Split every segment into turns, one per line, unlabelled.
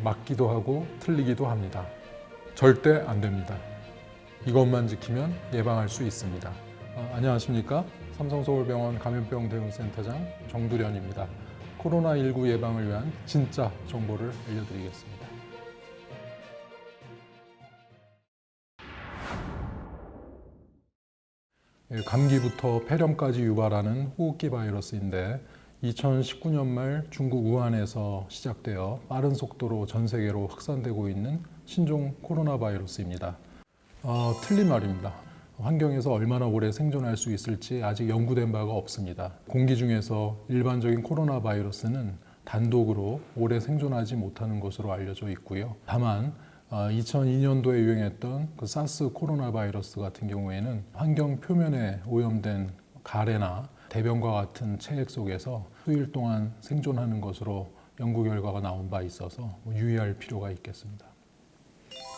맞기도 하고 틀리기도 합니다. 절대 안 됩니다. 이것만 지키면 예방할 수 있습니다. 안녕하십니까? 삼성서울병원 감염병 대응센터장 정두련입니다. 코로나19 예방을 위한 진짜 정보를 알려드리겠습니다. 감기부터 폐렴까지 유발하는 호흡기 바이러스인데 2019년 말 중국 우한에서 시작되어 빠른 속도로 전 세계로 확산되고 있는 신종 코로나 바이러스입니다. 틀린 말입니다. 환경에서 얼마나 오래 생존할 수 있을지 아직 연구된 바가 없습니다. 공기 중에서 일반적인 코로나 바이러스는 단독으로 오래 생존하지 못하는 것으로 알려져 있고요. 다만 2002년도에 유행했던 그 사스 코로나 바이러스 같은 경우에는 환경 표면에 오염된 가래나 대변과 같은 체액 속에서 수일 동안 생존하는 것으로 연구 결과가 나온 바 있어서 유의할 필요가 있겠습니다.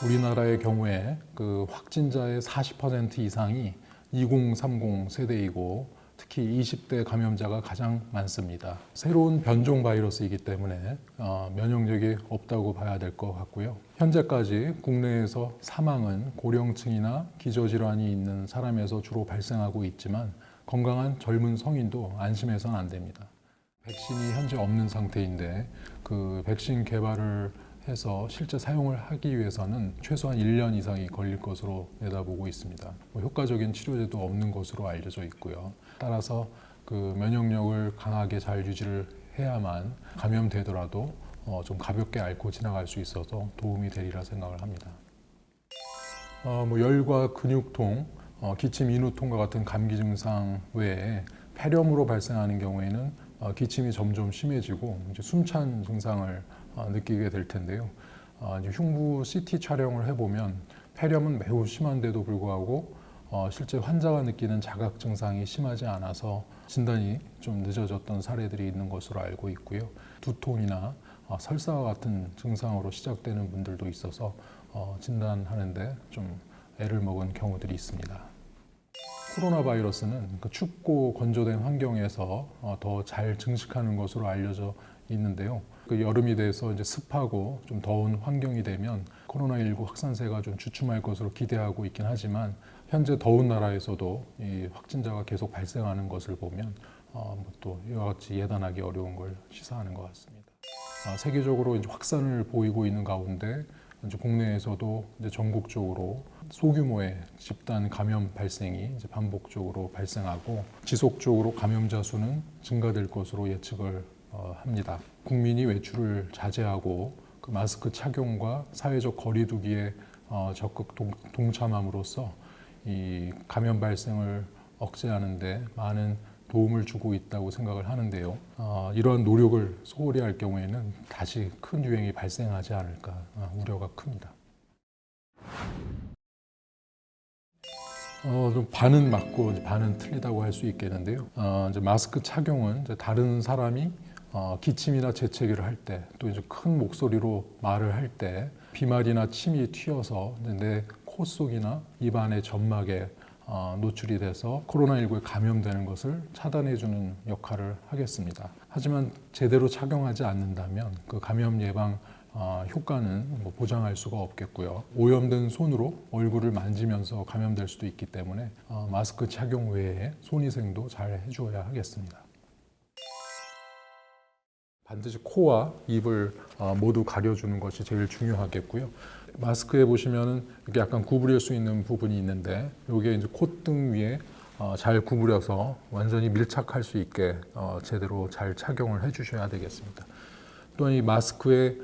우리나라의 경우에 그 확진자의 40% 이상이 2030 세대이고 특히 20대 감염자가 가장 많습니다. 새로운 변종 바이러스이기 때문에 면역력이 없다고 봐야 될 것 같고요. 현재까지 국내에서 사망은 고령층이나 기저질환이 있는 사람에서 주로 발생하고 있지만 건강한 젊은 성인도 안심해서는 안 됩니다. 백신이 현재 없는 상태인데 그 백신 개발을 해서 실제 사용을 하기 위해서는 최소한 1년 이상이 걸릴 것으로 내다보고 있습니다. 효과적인 치료제도 없는 것으로 알려져 있고요. 따라서 그 면역력을 강하게 잘 유지를 해야만 감염되더라도 좀 가볍게 앓고 지나갈 수 있어서 도움이 되리라 생각을 합니다. 열과 근육통, 기침, 인후통과 같은 감기 증상 외에 폐렴으로 발생하는 경우에는 기침이 점점 심해지고 이제 숨찬 증상을 느끼게 될 텐데요. 이제 흉부 CT 촬영을 해보면 폐렴은 매우 심한데도 불구하고 실제 환자가 느끼는 자각 증상이 심하지 않아서 진단이 좀 늦어졌던 사례들이 있는 것으로 알고 있고요. 두통이나 설사와 같은 증상으로 시작되는 분들도 있어서 진단하는데 좀 애를 먹은 경우들이 있습니다. 코로나 바이러스는 그 춥고 건조된 환경에서 더 잘 증식하는 것으로 알려져 있는데요. 그 여름이 돼서 이제 습하고 좀 더운 환경이 되면 코로나19 확산세가 좀 주춤할 것으로 기대하고 있긴 하지만 현재 더운 나라에서도 이 확진자가 계속 발생하는 것을 보면 또 이와 같이 예단하기 어려운 걸 시사하는 것 같습니다. 세계적으로 이제 확산을 보이고 있는 가운데 이제 국내에서도 이제 전국적으로 소규모의 집단 감염 발생이 이제 반복적으로 발생하고 지속적으로 감염자 수는 증가될 것으로 예측을 합니다. 국민이 외출을 자제하고 그 마스크 착용과 사회적 거리 두기에 적극 동참함으로써 이 감염 발생을 억제하는 데 많은 도움을 주고 있다고 생각을 하는데요. 이러한 노력을 소홀히 할 경우에는 다시 큰 유행이 발생하지 않을까 우려가 큽니다. 좀 반은 맞고 반은 틀리다고 할 수 있겠는데요. 이제 마스크 착용은 이제 다른 사람이 기침이나 재채기를 할 때, 또 이제 큰 목소리로 말을 할 때 비말이나 침이 튀어서 내 코 속이나 입안의 점막에 노출이 돼서 코로나19에 감염되는 것을 차단해주는 역할을 하겠습니다. 하지만 제대로 착용하지 않는다면 그 감염 예방 효과는 보장할 수가 없겠고요. 오염된 손으로 얼굴을 만지면서 감염될 수도 있기 때문에 마스크 착용 외에 손위생도 잘 해줘야 하겠습니다. 반드시 코와 입을 모두 가려주는 것이 제일 중요하겠고요. 마스크에 보시면은 이렇게 약간 구부릴 수 있는 부분이 있는데 이게 이제 콧등 위에 잘 구부려서 완전히 밀착할 수 있게 제대로 잘 착용을 해주셔야 되겠습니다. 또한 이 마스크의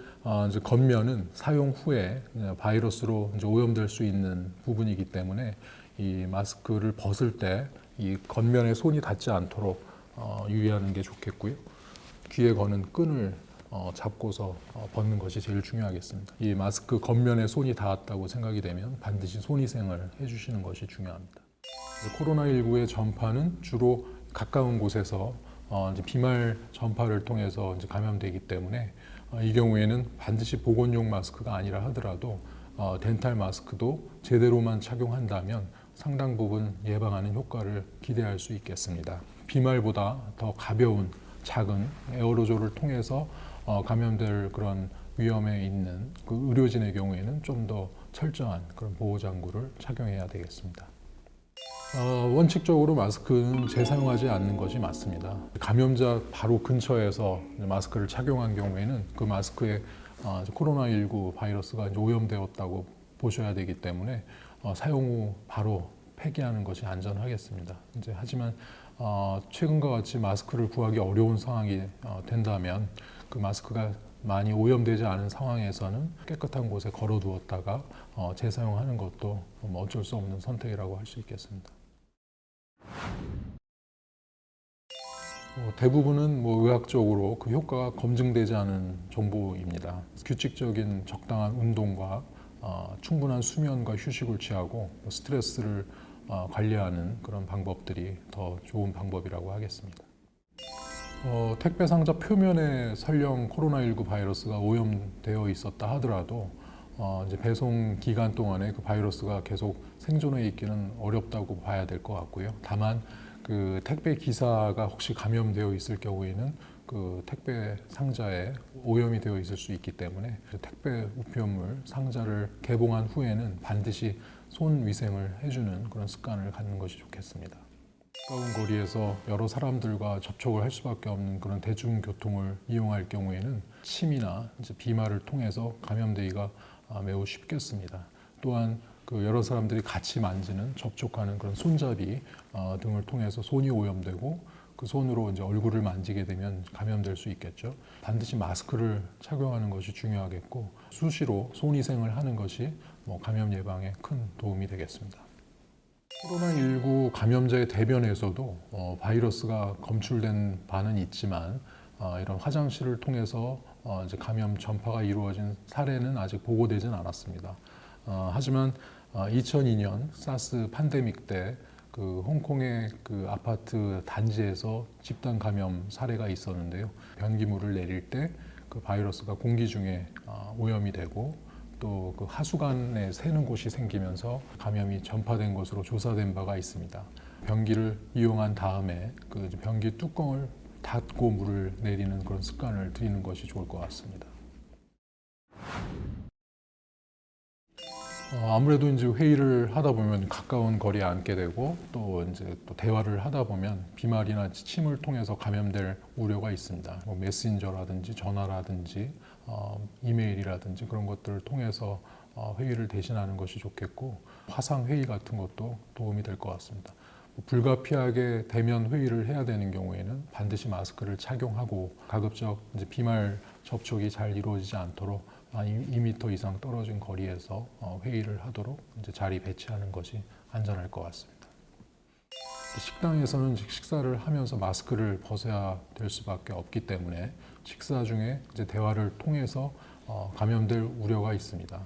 이제 겉면은 사용 후에 바이러스로 이제 오염될 수 있는 부분이기 때문에 이 마스크를 벗을 때 이 겉면에 손이 닿지 않도록 유의하는 게 좋겠고요. 귀에 거는 끈을 잡고서 벗는 것이 제일 중요하겠습니다. 이 마스크 겉면에 손이 닿았다고 생각이 되면 반드시 손위생을 해주시는 것이 중요합니다. 코로나19의 전파는 주로 가까운 곳에서 이제 비말 전파를 통해서 이제 감염되기 때문에 이 경우에는 반드시 보건용 마스크가 아니라 하더라도 덴탈 마스크도 제대로만 착용한다면 상당 부분 예방하는 효과를 기대할 수 있겠습니다. 비말보다 더 가벼운 작은 에어로졸을 통해서 감염될 그런 위험에 있는 그 의료진의 경우에는 좀 더 철저한 그런 보호 장구를 착용해야 되겠습니다. 원칙적으로 마스크는 재사용하지 않는 것이 맞습니다. 감염자 바로 근처에서 마스크를 착용한 경우에는 그 마스크에 코로나19 바이러스가 이제 오염되었다고 보셔야 되기 때문에 사용 후 바로 폐기하는 것이 안전하겠습니다. 이제 하지만 최근과 같이 마스크를 구하기 어려운 상황이 된다면 그 마스크가 많이 오염되지 않은 상황에서는 깨끗한 곳에 걸어두었다가 재사용하는 것도 어쩔 수 없는 선택이라고 할 수 있겠습니다. 대부분은 의학적으로 그 효과가 검증되지 않은 정보입니다. 규칙적인 적당한 운동과 충분한 수면과 휴식을 취하고 스트레스를 관리하는 그런 방법들이 더 좋은 방법이라고 하겠습니다. 택배 상자 표면에 설령 코로나19 바이러스가 오염되어 있었다 하더라도 이제 배송 기간 동안에 그 바이러스가 계속 생존해 있기는 어렵다고 봐야 될 것 같고요. 다만 그 택배 기사가 혹시 감염되어 있을 경우에는 그 택배 상자에 오염이 되어 있을 수 있기 때문에 택배 우편물 상자를 개봉한 후에는 반드시 손 위생을 해주는 그런 습관을 갖는 것이 좋겠습니다. 가까운 거리에서 여러 사람들과 접촉을 할 수밖에 없는 그런 대중교통을 이용할 경우에는 침이나 이제 비말을 통해서 감염되기가 매우 쉽겠습니다. 또한 그 여러 사람들이 같이 만지는 접촉하는 그런 손잡이 등을 통해서 손이 오염되고 그 손으로 이제 얼굴을 만지게 되면 감염될 수 있겠죠. 반드시 마스크를 착용하는 것이 중요하겠고 수시로 손위생을 하는 것이 감염 예방에 큰 도움이 되겠습니다. 코로나19 감염자의 대변에서도 바이러스가 검출된 바는 있지만 이런 화장실을 통해서 이제 감염 전파가 이루어진 사례는 아직 보고되진 않았습니다. 하지만 2002년 사스 팬데믹 때 그 홍콩의 그 아파트 단지에서 집단 감염 사례가 있었는데요. 변기물을 내릴 때 그 바이러스가 공기 중에 오염이 되고 또 그 하수관에 새는 곳이 생기면서 감염이 전파된 것으로 조사된 바가 있습니다. 변기를 이용한 다음에 그 변기 뚜껑을 닫고 물을 내리는 그런 습관을 들이는 것이 좋을 것 같습니다. 아무래도 이제 회의를 하다 보면 가까운 거리에 앉게 되고 또 이제 또 대화를 하다 보면 비말이나 침을 통해서 감염될 우려가 있습니다. 메신저라든지 전화라든지 이메일이라든지 그런 것들을 통해서 회의를 대신하는 것이 좋겠고 화상 회의 같은 것도 도움이 될 것 같습니다. 불가피하게 대면 회의를 해야 되는 경우에는 반드시 마스크를 착용하고 가급적 이제 비말 접촉이 잘 이루어지지 않도록 한 2m 이상 떨어진 거리에서 회의를 하도록 이제 자리 배치하는 것이 안전할 것 같습니다. 식당에서는 식사를 하면서 마스크를 벗어야 될 수밖에 없기 때문에 식사 중에 이제 대화를 통해서 감염될 우려가 있습니다.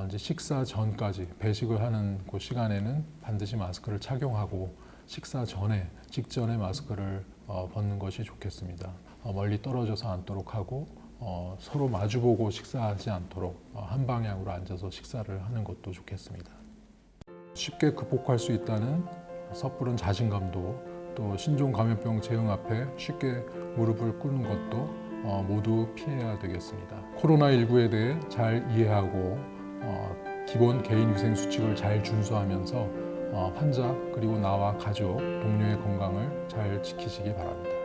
이제 식사 전까지 배식을 하는 그 시간에는 반드시 마스크를 착용하고 식사 전에 직전에 마스크를 벗는 것이 좋겠습니다. 멀리 떨어져서 앉도록 하고 서로 마주보고 식사하지 않도록 한 방향으로 앉아서 식사를 하는 것도 좋겠습니다. 쉽게 극복할 수 있다는 섣부른 자신감도 또 신종 감염병 재응 앞에 쉽게 무릎을 꿇는 것도 모두 피해야 되겠습니다. 코로나19에 대해 잘 이해하고 기본 개인 위생 수칙을 잘 준수하면서 환자 그리고 나와 가족, 동료의 건강을 잘 지키시기 바랍니다.